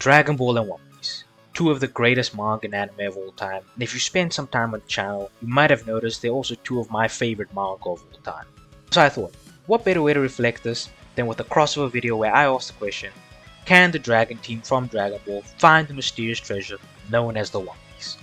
Dragon Ball and One Piece, two of the greatest manga and anime of all time, and if you spend some time on the channel, you might have noticed they're also two of my favorite manga of all time. So I thought, what better way to reflect this than with a crossover video where I ask the question, can the Dragon Team from Dragon Ball find the mysterious treasure known as the One Piece?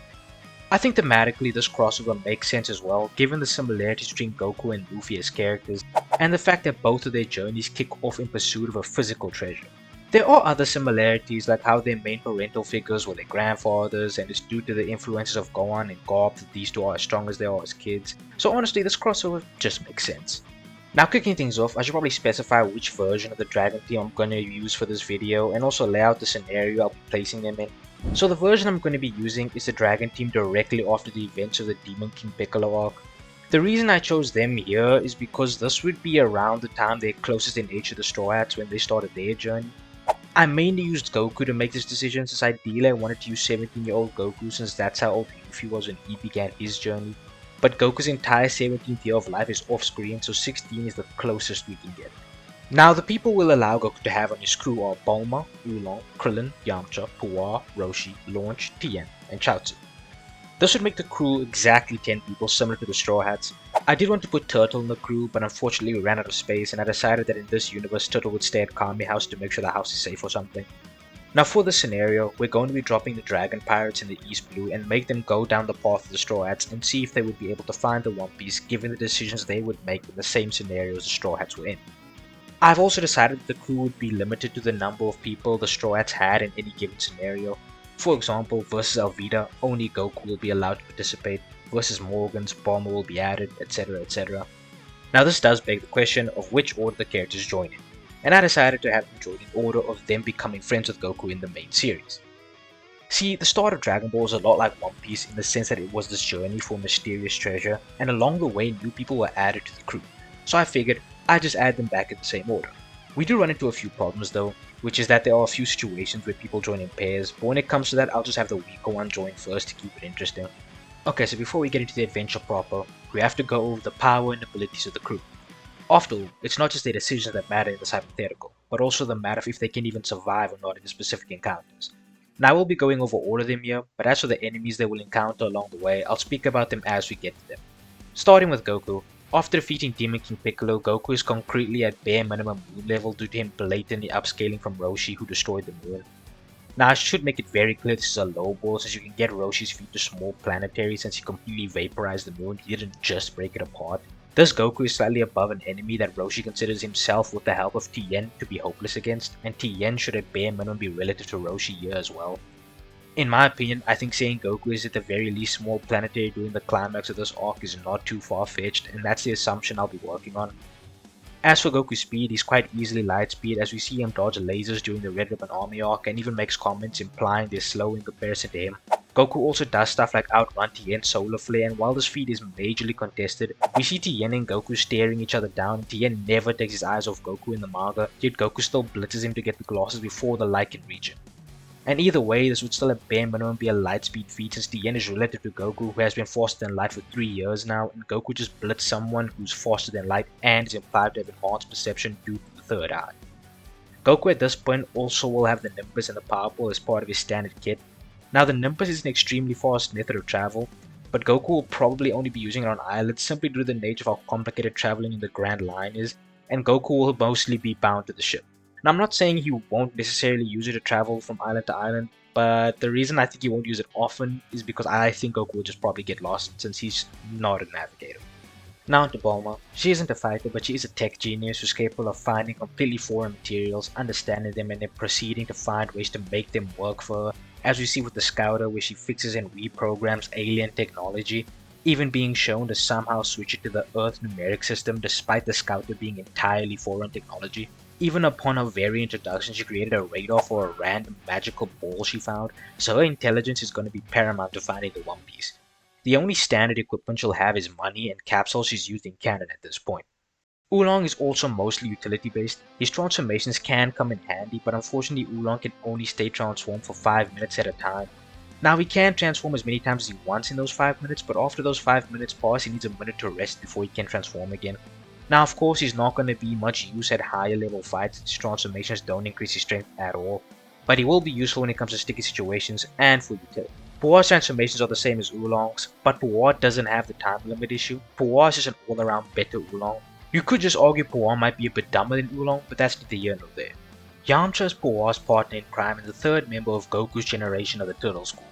I think thematically this crossover makes sense as well, given the similarities between Goku and Luffy as characters, and the fact that both of their journeys kick off in pursuit of a physical treasure. There are other similarities like how their main parental figures were their grandfathers, and it's due to the influences of Gohan and Garp that these two are as strong as they are as kids, so honestly this crossover just makes sense. Now kicking things off, I should probably specify which version of the Dragon Team I'm going to use for this video and also lay out the scenario I'll be placing them in. So the version I'm going to be using is the Dragon Team directly after the events of the Demon King Piccolo arc. The reason I chose them here is because this would be around the time they're closest in age to the Straw Hats when they started their journey. I mainly used Goku to make this decision since ideally I wanted to use 17-year-old Goku since that's how old Luffy was when he began his journey. But Goku's entire 17th year of life is off screen, so 16 is the closest we can get. Now the people we'll allow Goku to have on his crew are Bulma, Oolong, Krillin, Yamcha, Puar, Roshi, Launch, Tien, and Chaozu. This would make the crew exactly 10 people similar to the Straw Hats. I did want to put Turtle in the crew, but unfortunately we ran out of space and I decided that in this universe Turtle would stay at Kami House to make sure the house is safe or something. Now for this scenario, we're going to be dropping the Dragon Pirates in the East Blue and make them go down the path of the Straw Hats and see if they would be able to find the One Piece given the decisions they would make in the same scenarios the Straw Hats were in. I've also decided that the crew would be limited to the number of people the Straw Hats had in any given scenario. For example, versus Alvida, only Goku will be allowed to participate, versus Morgans, Bulma will be added, etc, etc. Now this does beg the question of which order the characters join in, and I decided to have them join in order of them becoming friends with Goku in the main series. See, the start of Dragon Ball is a lot like One Piece in the sense that it was this journey for mysterious treasure, and along the way new people were added to the crew, so I figured I'd just add them back in the same order. We do run into a few problems though, which is that there are a few situations where people join in pairs, but when it comes to that I'll just have the weaker one join first to keep it interesting. Okay, so before we get into the adventure proper, we have to go over the power and abilities of the crew. After all, it's not just their decisions that matter in this hypothetical, but also the matter of if they can even survive or not in the specific encounters. Now I will be going over all of them here, but as for the enemies they will encounter along the way, I'll speak about them as we get to them. Starting with Goku. After defeating Demon King Piccolo, Goku is concretely at bare minimum moon level due to him blatantly upscaling from Roshi who destroyed the moon. Now I should make it very clear this is a low ball since you can get Roshi's feet to small planetary since he completely vaporized the moon, he didn't just break it apart. Thus Goku is slightly above an enemy that Roshi considers himself with the help of Tien to be hopeless against, and Tien should at bare minimum be relative to Roshi here as well. In my opinion, I think saying Goku is at the very least small planetary during the climax of this arc is not too far-fetched, and that's the assumption I'll be working on. As for Goku's speed, he's quite easily light speed as we see him dodge lasers during the Red Ribbon Army arc and even makes comments implying they're slow in comparison to him. Goku also does stuff like outrun Tien's solar flare, and while this feat is majorly contested, we see Tien and Goku staring each other down and Tien never takes his eyes off Goku in the manga, yet Goku still blitzes him to get the glasses before the light can reach him. And either way, this would still at bare minimum be a light speed feat since Tien is relative to Goku who has been faster than light for 3 years now, and Goku just blitzed someone who's faster than light and is implied to have enhanced perception due to the third eye. Goku at this point also will have the Nimbus and the Power Ball as part of his standard kit. Now the Nimbus is an extremely fast method of travel, but Goku will probably only be using it on islands simply due to the nature of how complicated traveling in the Grand Line is, and Goku will mostly be bound to the ship. Now I'm not saying he won't necessarily use it to travel from island to island, but the reason I think he won't use it often is because I think Goku will just probably get lost since he's not a navigator. Now to Bulma. She isn't a fighter, but she is a tech genius who's capable of finding completely foreign materials, understanding them, and then proceeding to find ways to make them work for her, as we see with the Scouter where she fixes and reprograms alien technology, even being shown to somehow switch it to the Earth numeric system despite the Scouter being entirely foreign technology. Even upon her very introduction, she created a radar for a random magical ball she found, so her intelligence is going to be paramount to finding the One Piece. The only standard equipment she'll have is money and capsules she's used in canon at this point. Oolong is also mostly utility based. His transformations can come in handy, but unfortunately Oolong can only stay transformed for 5 minutes at a time. Now he can transform as many times as he wants in those 5 minutes, but after those 5 minutes pass he needs a minute to rest before he can transform again. Now of course he's not going to be much use at higher level fights, his transformations don't increase his strength at all. but he will be useful when it comes to sticky situations and for utility. Puar's transformations are the same as Oolong's, but Puar doesn't have the time limit issue. Puar is just an all-around better Oolong. You could just argue Puar might be a bit dumber than Oolong, but that's neither here nor there. Yamcha is Puar's partner in crime and the third member of Goku's generation of the Turtle School.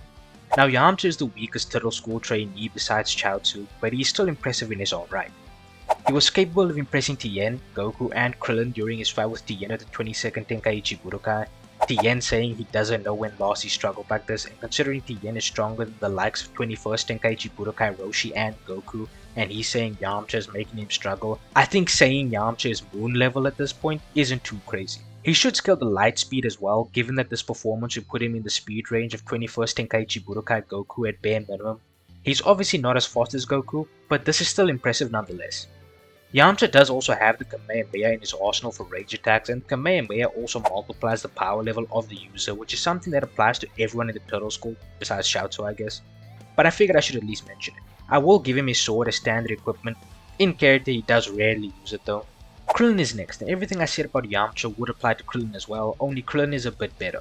Now Yamcha is the weakest Turtle School trainee besides Chaozu, but he is still impressive in his own right. He was capable of impressing Tien, Goku, and Krillin during his fight with Tien at the 22nd Tenkaichi Budokai. Tien saying he doesn't know when last he struggled like this, and considering Tien is stronger than the likes of 21st Tenkaichi Budokai Roshi and Goku, and he's saying Yamcha is making him struggle, I think saying Yamcha is moon level at this point isn't too crazy. He should scale the light speed as well, given that this performance would put him in the speed range of 21st Tenkaichi Budokai Goku at bare minimum. He's obviously not as fast as Goku, but this is still impressive nonetheless. Yamcha does also have the Kamehameha in his arsenal for rage attacks, and Kamehameha also multiplies the power level of the user, which is something that applies to everyone in the Turtle School, besides Chaozu I guess. But I figured I should at least mention it. I will give him his sword as standard equipment. In character he does rarely use it though. Krillin is next, and everything I said about Yamcha would apply to Krillin as well, only Krillin is a bit better.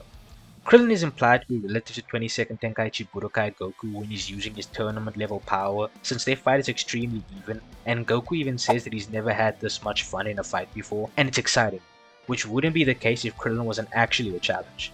Krillin is implied to be relative to 22nd Tenkaichi Budokai Goku when he's using his tournament level power, since their fight is extremely even, and Goku even says that he's never had this much fun in a fight before, and it's exciting, which wouldn't be the case if Krillin wasn't actually a challenge.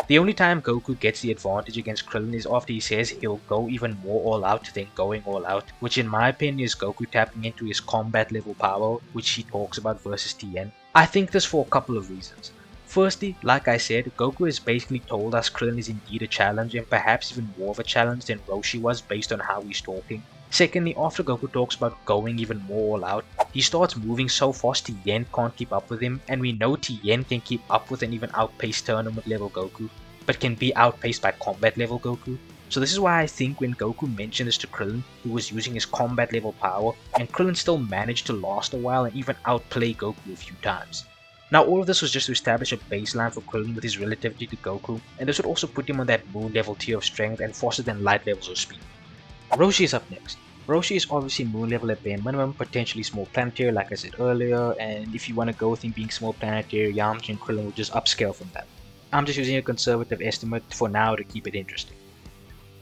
The only time Goku gets the advantage against Krillin is after he says he'll go even more all out than going all out, which in my opinion is Goku tapping into his combat level power, which he talks about versus Tien. I think this for a couple of reasons. Firstly, like I said, Goku has basically told us Krillin is indeed a challenge and perhaps even more of a challenge than Roshi was based on how he's talking. Secondly, after Goku talks about going even more all out, he starts moving so fast Tien can't keep up with him, and we know Tien can keep up with and even outpace tournament level Goku, but can be outpaced by combat level Goku. So this is why I think when Goku mentioned this to Krillin, he was using his combat level power, and Krillin still managed to last a while and even outplay Goku a few times. Now all of this was just to establish a baseline for Krillin with his relativity to Goku, and this would also put him on that moon level tier of strength and faster than light levels of speed. Roshi is up next. Roshi is obviously moon level at bare minimum, potentially small planetary like I said earlier, and if you want to go with him being small planetary, Yamcha and Krillin will just upscale from that. I'm just using a conservative estimate for now to keep it interesting.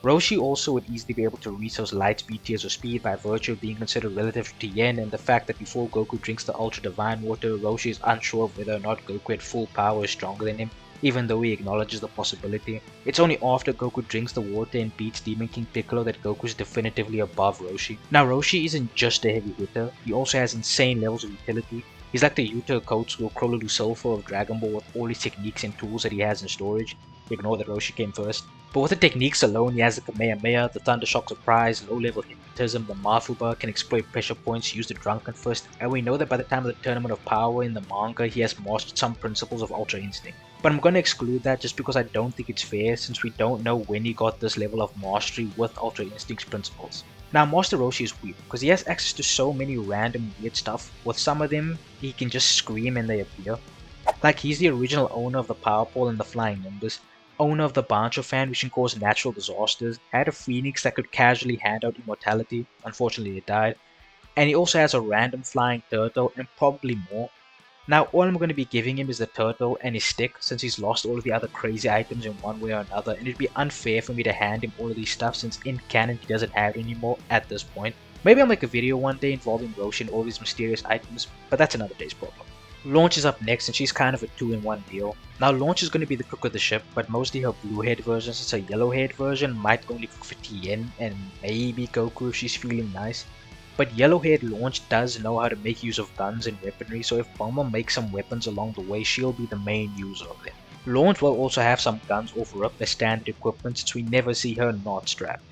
Roshi also would easily be able to reach those light speed tiers of speed by virtue of being considered relative to Tien and the fact that before Goku drinks the Ultra Divine Water, Roshi is unsure of whether or not Goku at full power is stronger than him, even though he acknowledges the possibility. It's only after Goku drinks the water and beats Demon King Piccolo that Goku is definitively above Roshi. Now Roshi isn't just a heavy hitter, he also has insane levels of utility. He's like the Yuta Code School Krololu Sulfur of Dragon Ball with all his techniques and tools that he has in storage. Ignore that Roshi came first. But with the techniques alone, he has the Kamehameha, the Thunder Shock Surprise, low level hypnotism, the Mafuba, can exploit pressure points, use the Drunken Fist, and we know that by the time of the Tournament of Power in the manga, he has mastered some principles of Ultra Instinct. But I'm gonna exclude that just because I don't think it's fair since we don't know when he got this level of mastery with Ultra Instinct's principles. Now Master Roshi is weird because he has access to so many random weird stuff. With some of them, he can just scream and they appear. Like he's the original owner of the Power Pole and the Flying Nimbus, owner of the Bancho fan which can cause natural disasters, had a phoenix that could casually hand out immortality, unfortunately it died, and he also has a random flying turtle and probably more. Now all I'm going to be giving him is the turtle and his stick since he's lost all of the other crazy items in one way or another, and it'd be unfair for me to hand him all of these stuff since in canon he doesn't have it anymore at this point. Maybe I'll make a video one day involving Roshi and all these mysterious items, but that's another day's problem. Launch is up next and she's kind of a 2-in-1 deal. Now Launch is going to be the cook of the ship, but mostly her blue haired version since her yellow haired version might only cook for Tien and maybe Goku if she's feeling nice. But yellow haired Launch does know how to make use of guns and weaponry, so if Bulma makes some weapons along the way, she'll be the main user of them. Launch will also have some guns offer up as standard equipment since we never see her not strapped.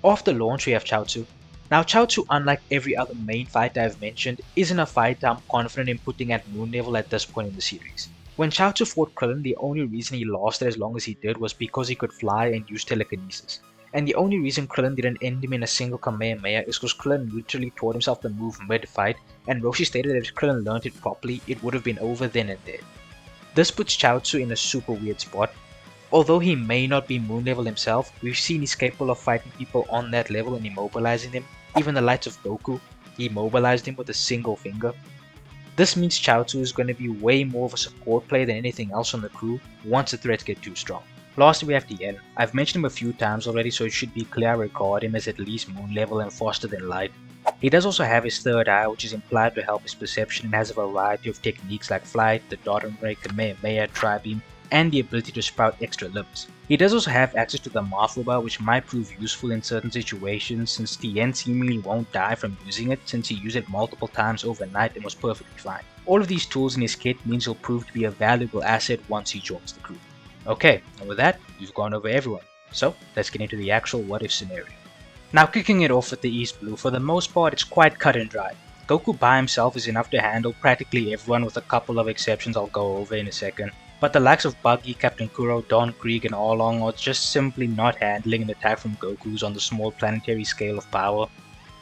After Launch we have Chaozu. Now Chaozu, unlike every other main fighter I've mentioned, isn't a fighter I'm confident in putting at moon level at this point in the series. When Chaozu fought Krillin, the only reason he lasted as long as he did was because he could fly and use telekinesis. And the only reason Krillin didn't end him in a single Kamehameha is because Krillin literally taught himself the move mid-fight, and Roshi stated that if Krillin learned it properly, it would have been over then and there. This puts Chaozu in a super weird spot. Although he may not be moon level himself, we've seen he's capable of fighting people on that level and immobilizing them. Even the likes of Goku, he immobilized him with a single finger. This means Chaozu is going to be way more of a support player than anything else on the crew once the threats get too strong. Lastly, we have Tien. I've mentioned him a few times already, so it should be clear I regard him as at least moon level and faster than light. He does also have his third eye, which is implied to help his perception, and has a variety of techniques like flight, the dot and ray, Kamehameha, tri-beam, and the ability to sprout extra limbs. He does also have access to the Mafuba, which might prove useful in certain situations since Tien seemingly won't die from using it since he used it multiple times overnight and was perfectly fine. All of these tools in his kit means he'll prove to be a valuable asset once he joins the crew. Okay, and with that, we've gone over everyone, so let's get into the actual what if scenario. Now kicking it off with the East Blue, for the most part it's quite cut and dry. Goku by himself is enough to handle practically everyone with a couple of exceptions I'll go over in a second. But the likes of Buggy, Captain Kuro, Don Krieg and Arlong are just simply not handling an attack from Goku who's on the small planetary scale of power.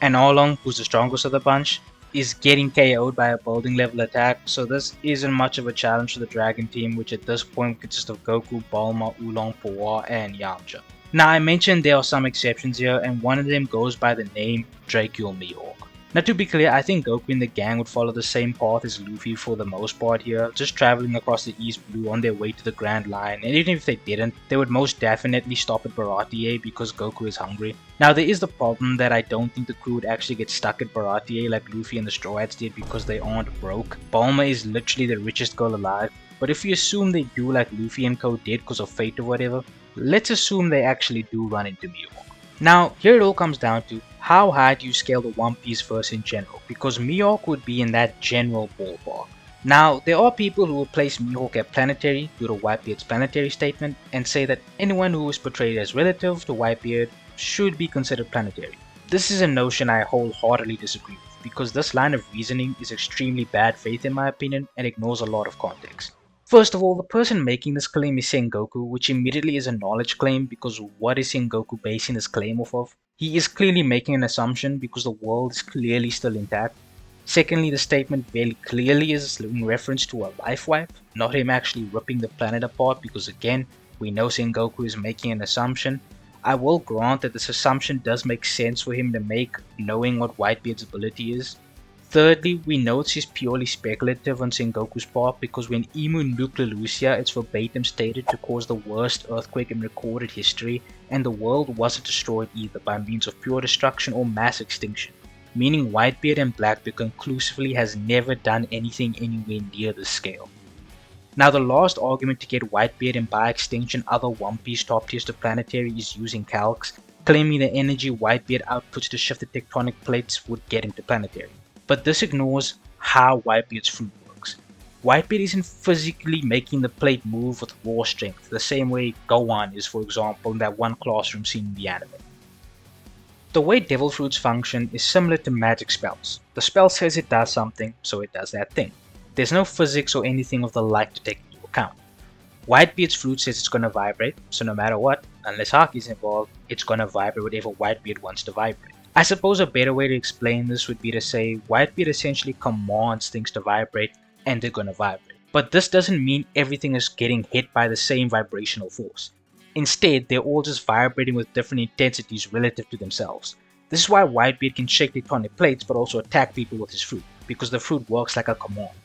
And Arlong, who's the strongest of the bunch, is getting KO'd by a building level attack, so this isn't much of a challenge for the Dragon team, which at this point consists of Goku, Bulma, Oolong, Puar and Yamcha. Now I mentioned there are some exceptions here, and one of them goes by the name Dracul Mihawk. Now to be clear, I think Goku and the gang would follow the same path as Luffy for the most part here, just traveling across the East Blue on their way to the Grand Line, and even if they didn't, they would most definitely stop at Baratie because Goku is hungry. Now there is the problem that I don't think the crew would actually get stuck at Baratie like Luffy and the Straw Hats did because they aren't broke. Bulma is literally the richest girl alive, but if we assume they do like Luffy and co did because of fate or whatever, let's assume they actually do run into Mihawk. Now here it all comes down to how high do you scale the One Piece verse in general, because Mihawk would be in that general ballpark. Now there are people who will place Mihawk at planetary due to Whitebeard's planetary statement and say that anyone who is portrayed as relative to Whitebeard should be considered planetary. This is a notion I wholeheartedly disagree with because this line of reasoning is extremely bad faith in my opinion and ignores a lot of context. First of all, the person making this claim is Sengoku, which immediately is a knowledge claim because what is Sengoku basing this claim off of? He is clearly making an assumption because the world is clearly still intact. Secondly, the statement very clearly is in reference to a life wipe, not him actually ripping the planet apart because again, we know Sengoku is making an assumption. I will grant that this assumption does make sense for him to make, knowing what Whitebeard's ability is. Thirdly, we know this is purely speculative on Sengoku's part because when Imu nuked Lucia, it's verbatim stated to cause the worst earthquake in recorded history, and the world wasn't destroyed either by means of pure destruction or mass extinction, meaning Whitebeard and Blackbeard conclusively has never done anything anywhere near this scale. Now the last argument to get Whitebeard and by extension other One Piece top tiers to planetary is using calcs, claiming the energy Whitebeard outputs to shift the tectonic plates would get him to planetary. But this ignores how Whitebeard's fruit works. Whitebeard isn't physically making the plate move with raw strength, the same way Gohan is, for example, in that one classroom scene in the anime. The way devil fruits function is similar to magic spells. The spell says it does something, so it does that thing. There's no physics or anything of the like to take into account. Whitebeard's fruit says it's gonna vibrate, so no matter what, unless Haki is involved, it's gonna vibrate whatever Whitebeard wants to vibrate. I suppose a better way to explain this would be to say Whitebeard essentially commands things to vibrate and they're gonna vibrate. But this doesn't mean everything is getting hit by the same vibrational force. Instead, they're all just vibrating with different intensities relative to themselves. This is why Whitebeard can shake tectonic plates but also attack people with his fruit, because the fruit works like a command.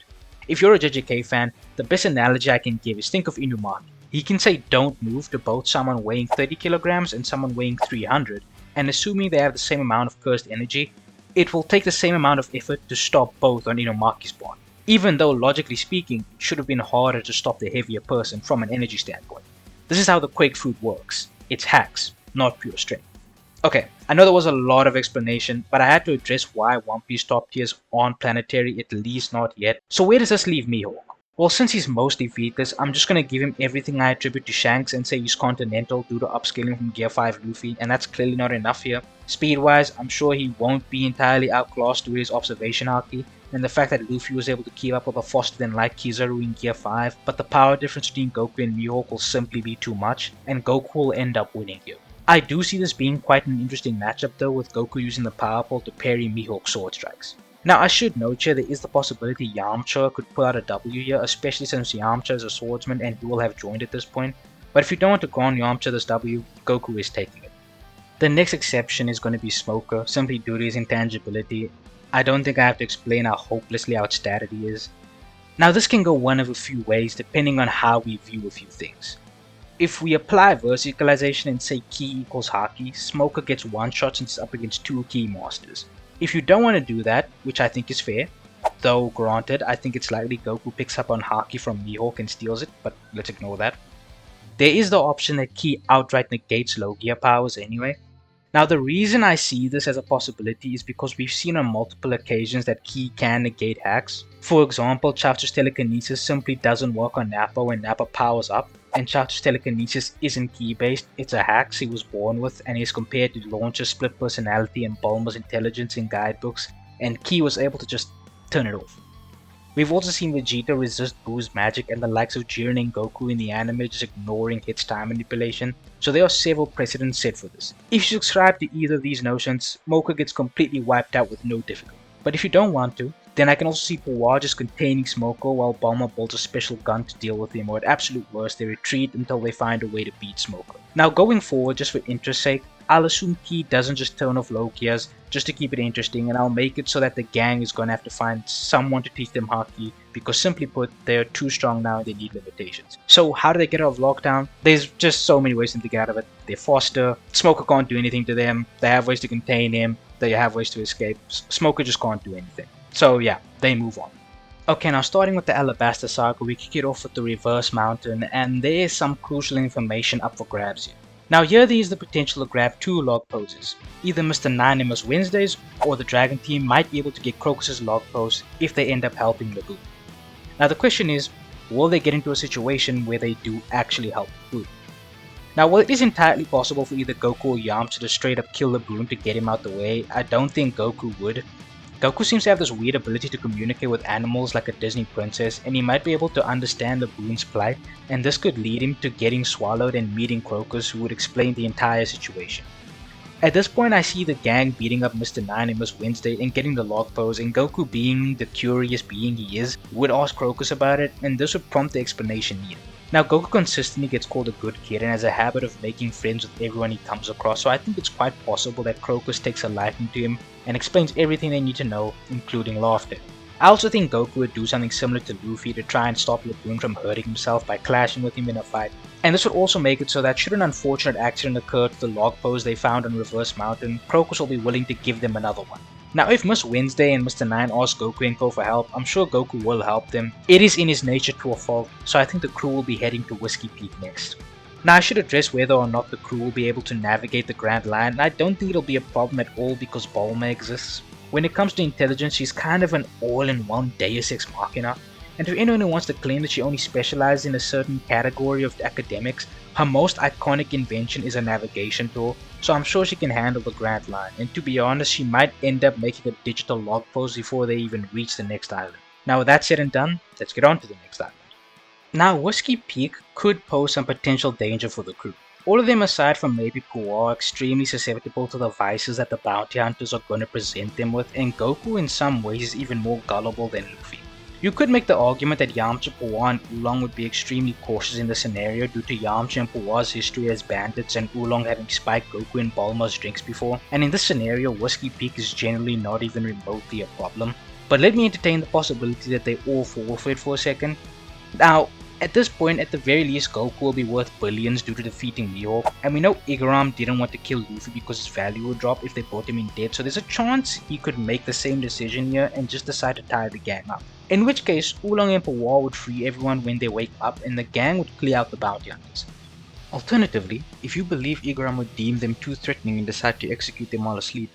If you're a JJK fan, the best analogy I can give is think of Inumaki. He can say don't move to both someone weighing 30 kilograms and someone weighing 300, and assuming they have the same amount of cursed energy, it will take the same amount of effort to stop both on Inumaki's part. Even though logically speaking, it should have been harder to stop the heavier person from an energy standpoint. This is how the Quake fruit works. It's hacks, not pure strength. Okay, I know there was a lot of explanation, but I had to address why One Piece top tiers aren't planetary, at least not yet. So where does this leave Mihawk? Well, since he's mostly Vetus, I'm just gonna give him everything I attribute to Shanks and say he's continental due to upscaling from Gear 5 Luffy, and that's clearly not enough here. Speed-wise, I'm sure he won't be entirely outclassed due to his observation haki, and the fact that Luffy was able to keep up with a faster-than-light Kizaru in Gear 5, but the power difference between Goku and Mihawk will simply be too much, and Goku will end up winning here. I do see this being quite an interesting matchup though, with Goku using the power pole to parry Mihawk's sword strikes. Now I should note here there is the possibility Yamcha could pull out a W here, especially since Yamcha is a swordsman and he will have joined at this point, but if you don't want to grant Yamcha this W, Goku is taking it. The next exception is going to be Smoker, simply due to his intangibility. I don't think I have to explain how hopelessly outstated he is. Now this can go one of a few ways depending on how we view a few things. If we apply verse equalization and say Ki equals Haki, Smoker gets one shot since it's up against two Ki masters. If you don't want to do that, which I think is fair, though granted I think it's likely Goku picks up on Haki from Mihawk and steals it, but let's ignore that. There is the option that Ki outright negates Logia powers anyway. Now the reason I see this as a possibility is because we've seen on multiple occasions that Ki can negate hacks. For example, Chaozu's telekinesis simply doesn't work on Nappa when Nappa powers up, and Chaozu's telekinesis isn't Ki based, it's a hack he was born with and is compared to Launcher's split personality and Bulma's intelligence in guidebooks, and Ki was able to just turn it off. We've also seen Vegeta resist Boo's magic and the likes of Jiren and Goku in the anime just ignoring Hit's time manipulation, so there are several precedents set for this. If you subscribe to either of these notions, Mocha gets completely wiped out with no difficulty. But if you don't want to, then I can also see Puar just containing Smoko while Bulma builds a special gun to deal with him, or at absolute worst they retreat until they find a way to beat Smoko. Now going forward, just for interest's sake, I'll assume Ki doesn't just turn off Logias just to keep it interesting, and I'll make it so that the gang is gonna have to find someone to teach them Haki, because simply put, they're too strong now and they need limitations. So how do they get out of lockdown? There's just so many ways to get out of it. They're faster, Smoker can't do anything to them, they have ways to contain him, they have ways to escape, Smoker just can't do anything. So yeah, they move on. Okay, now starting with the Alabasta saga, we kick it off with the Reverse Mountain, and there is some crucial information up for grabs here. Now here there is the potential to grab two log poses. Either Mr. 9 and Miss Wednesdays, or the Dragon team might be able to get Crocus's log pose if they end up helping Lagoon. Now the question is, will they get into a situation where they do actually help Lagoon? Now while it is entirely possible for either Goku or Yamcha to straight up kill Lagoon to get him out the way, I don't think Goku would. Goku seems to have this weird ability to communicate with animals like a Disney princess, and he might be able to understand Lagoon's plight, and this could lead him to getting swallowed and meeting Crocus, who would explain the entire situation. At this point I see the gang beating up Mr. 9 and Miss Wednesday and getting the log pose, and Goku, being the curious being he is, would ask Crocus about it, and this would prompt the explanation needed. Now Goku consistently gets called a good kid and has a habit of making friends with everyone he comes across, so I think it's quite possible that Crocus takes a liking to him and explains everything they need to know, including laughter. I also think Goku would do something similar to Luffy to try and stop Lagoon from hurting himself by clashing with him in a fight, and this would also make it so that should an unfortunate accident occur to the log pose they found on Reverse Mountain, Crocus will be willing to give them another one. Now if Miss Wednesday and Mr. 9 ask Goku and Co for help, I'm sure Goku will help them. It is in his nature to a fault, so I think the crew will be heading to Whiskey Peak next. Now I should address whether or not the crew will be able to navigate the Grand Line, and I don't think it'll be a problem at all because Bulma exists. When it comes to intelligence, she's kind of an all-in-one Deus Ex Machina, and to anyone who wants to claim that she only specializes in a certain category of academics, her most iconic invention is a navigation tool, so I'm sure she can handle the Grand Line, and to be honest, she might end up making a digital log pose before they even reach the next island. Now with that said and done, let's get on to the next island. Now Whiskey Peak could pose some potential danger for the crew. All of them aside from maybe Puar are extremely susceptible to the vices that the bounty hunters are going to present them with, and Goku in some ways is even more gullible than Luffy. You could make the argument that Yamcha, Puar, and Oolong would be extremely cautious in this scenario due to Yamcha and Puar's history as bandits and Oolong having spiked Goku and Bulma's drinks before, and in this scenario Whiskey Peak is generally not even remotely a problem. But let me entertain the possibility that they all fall for it for a second. Now, at this point, at the very least, Goku will be worth billions due to defeating Mihawk, and we know Igaram didn't want to kill Luffy because his value would drop if they brought him in dead, so there's a chance he could make the same decision here and just decide to tie the gang up. In which case, Oolong and Puar would free everyone when they wake up and the gang would clear out the bounty hunters. Alternatively, if you believe Igaram would deem them too threatening and decide to execute them while asleep,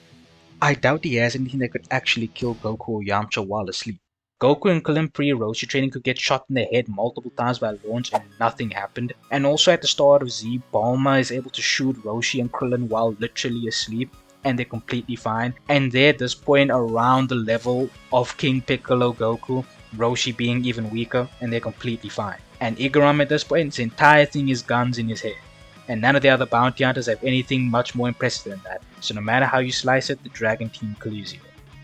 I doubt he has anything that could actually kill Goku or Yamcha while asleep. Goku and Krillin pre-Roshi training could get shot in the head multiple times by launch and nothing happened. And also at the start of Z, Bulma is able to shoot Roshi and Krillin while literally asleep, and they're completely fine. And they're at this point around the level of King Piccolo Goku, Roshi being even weaker, and they're completely fine. And Igaram at this point, his entire thing is guns in his head. And none of the other bounty hunters have anything much more impressive than that. So no matter how you slice it, the Dragon team clears you.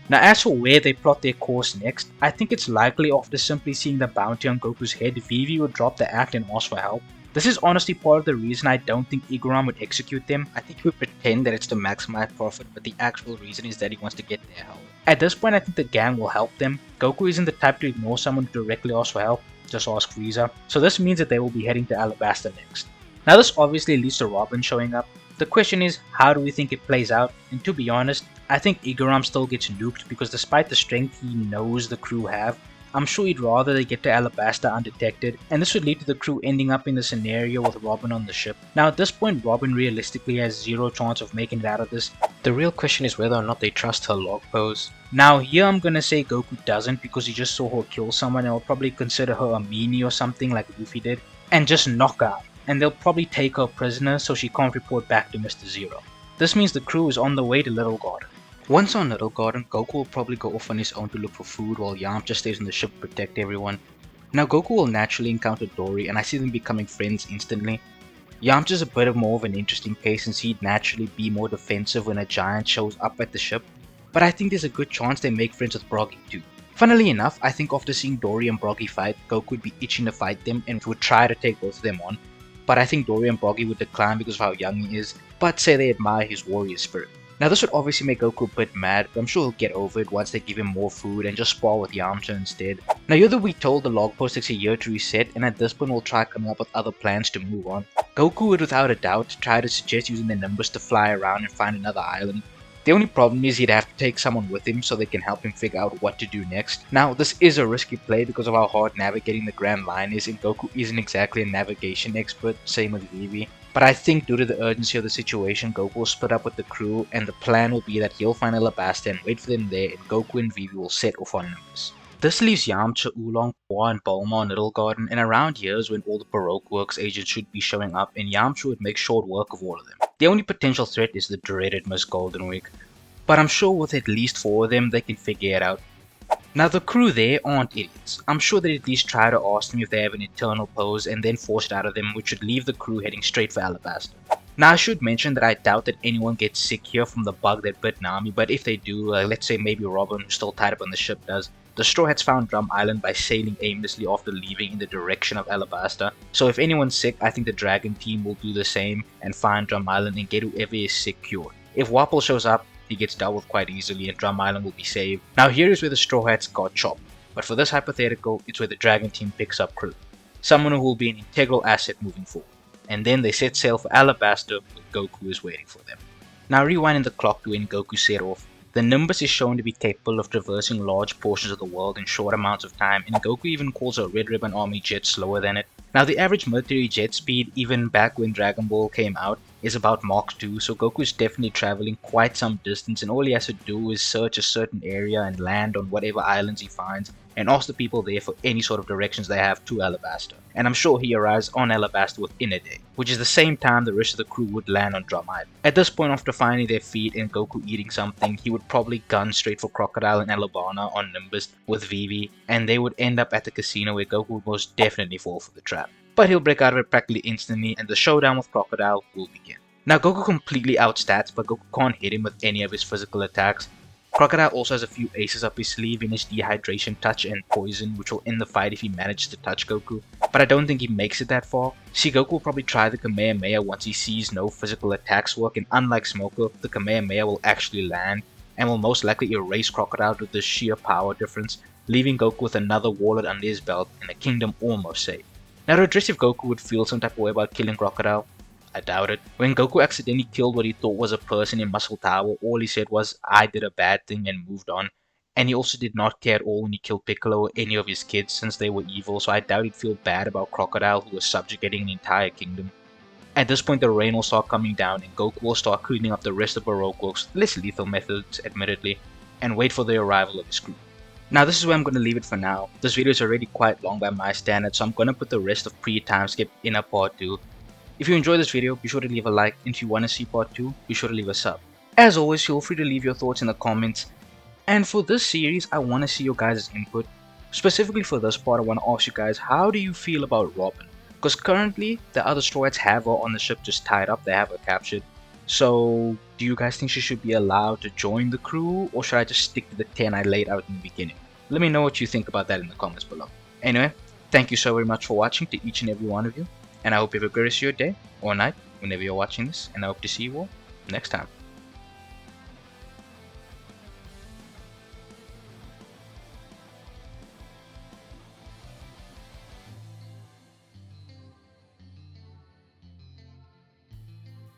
Now as for where they plot their course next, I think it's likely after simply seeing the bounty on Goku's head, Vivi would drop the act and ask for help. This is honestly part of the reason I don't think Igaram would execute them. I think he would pretend that it's to maximize profit, but the actual reason is that he wants to get their help. At this point, I think the gang will help them. Goku isn't the type to ignore someone who directly asks for help, just ask Frieza. So this means that they will be heading to Alabasta next. Now this obviously leads to Robin showing up. The question is, how do we think it plays out? And to be honest, I think Igaram still gets nuked because despite the strength he knows the crew have, I'm sure he'd rather they get to Alabasta undetected, and this would lead to the crew ending up in the scenario with Robin on the ship. Now at this point, Robin realistically has zero chance of making it out of this. The real question is whether or not they trust her log pose. Now here I'm gonna say Goku doesn't because he just saw her kill someone and will probably consider her a meanie or something like Luffy did, and just knock her out. And they'll probably take her prisoner so she can't report back to Mr. Zero. This means the crew is on the way to Little Garden. Once on Little Garden, Goku will probably go off on his own to look for food while Yamcha stays on the ship to protect everyone. Now Goku will naturally encounter Dory and I see them becoming friends instantly. Yamcha's a bit of more of an interesting case since he'd naturally be more defensive when a giant shows up at the ship, but I think there's a good chance they make friends with Broggy too. Funnily enough, I think after seeing Dory and Broggy fight, Goku would be itching to fight them and would try to take both of them on, but I think Dory and Broggy would decline because of how young he is, but say they admire his warrior spirit. Now this would obviously make Goku a bit mad, but I'm sure he'll get over it once they give him more food and just spar with Yamcha instead. Now you're the week told the log post takes a year to reset, and at this point we'll try coming up with other plans to move on. Goku would without a doubt try to suggest using the Nimbus to fly around and find another island. The only problem is he'd have to take someone with him so they can help him figure out what to do next. Now this is a risky play because of how hard navigating the Grand Line is, and Goku isn't exactly a navigation expert, same with Vivi. But I think due to the urgency of the situation, Goku will split up with the crew, and the plan will be that he'll find Alabasta and wait for them there, and Goku and Vivi will set off on Nimbus. This leaves Yamcha, Oolong, Boa, and Bulma on Little Garden, and around here is when all the Baroque Works agents should be showing up, and Yamcha would make short work of all of them. The only potential threat is the dreaded Miss Golden Week, but I'm sure with at least 4 of them they can figure it out. Now the crew there aren't idiots. I'm sure they'd at least try to ask them if they have an eternal pose and then force it out of them, which would leave the crew heading straight for Alabasta. Now I should mention that I doubt that anyone gets sick here from the bug that bit Nami, but if they do, let's say maybe Robin, who's still tied up on the ship, does. The Straw Hats found Drum Island by sailing aimlessly after leaving in the direction of Alabasta, so if anyone's sick, I think the Dragon team will do the same and find Drum Island and get whoever is sick cured. If Wapol shows up, he gets dealt with quite easily and Drum Island will be saved. Now here is where the Straw Hats got chopped, but for this hypothetical, it's where the Dragon team picks up crew, someone who will be an integral asset moving forward. And then they set sail for Alabasta, where Goku is waiting for them. Now rewinding the clock to when Goku set off, the Nimbus is shown to be capable of traversing large portions of the world in short amounts of time, and Goku even calls a Red Ribbon Army jet slower than it. Now the average military jet speed, even back when Dragon Ball came out, is about Mach 2, so Goku is definitely traveling quite some distance, and all he has to do is search a certain area and land on whatever islands he finds, and ask the people there for any sort of directions they have to Alabasta. And I'm sure he arrives on Alabasta within a day, which is the same time the rest of the crew would land on Drum Island. At this point, after finding their feet and Goku eating something, he would probably gun straight for Crocodile and Alabana on Nimbus with Vivi, and they would end up at the casino where Goku would most definitely fall for the trap. But he'll break out of it practically instantly, and the showdown with Crocodile will begin. Now Goku completely outstats, but Goku can't hit him with any of his physical attacks. Crocodile also has a few aces up his sleeve in his Dehydration Touch and Poison, which will end the fight if he manages to touch Goku, but I don't think he makes it that far. See, Goku will probably try the Kamehameha once he sees no physical attacks work, and unlike Smoker, the Kamehameha will actually land, and will most likely erase Crocodile with the sheer power difference, leaving Goku with another wallet under his belt and a kingdom almost saved. Now to address if Goku would feel some type of way about killing Crocodile, I doubt it. When Goku accidentally killed what he thought was a person in Muscle Tower, all he said was, "I did a bad thing," and moved on. And he also did not care at all when he killed Piccolo or any of his kids since they were evil, so I doubt he'd feel bad about Crocodile, who was subjugating an entire kingdom. At this point the rain will start coming down and Goku will start cleaning up the rest of Baroque Works, less lethal methods admittedly, and wait for the arrival of his crew. Now this is where I'm going to leave it for now. This video is already quite long by my standards, so I'm going to put the rest of pre-timeskip in a part 2. If you enjoyed this video, be sure to leave a like, and if you want to see part 2, be sure to leave a sub. As always, feel free to leave your thoughts in the comments, and for this series, I want to see your guys' input. Specifically for this part, I want to ask you guys, how do you feel about Robin? Because currently, the other Straw Hats have her on the ship just tied up, they have her captured. So, do you guys think she should be allowed to join the crew, or should I just stick to the 10 I laid out in the beginning? Let me know what you think about that in the comments below. Anyway, thank you so very much for watching to each and every one of you. And I hope you have a great rest of your day or night whenever you're watching this. And I hope to see you all next time.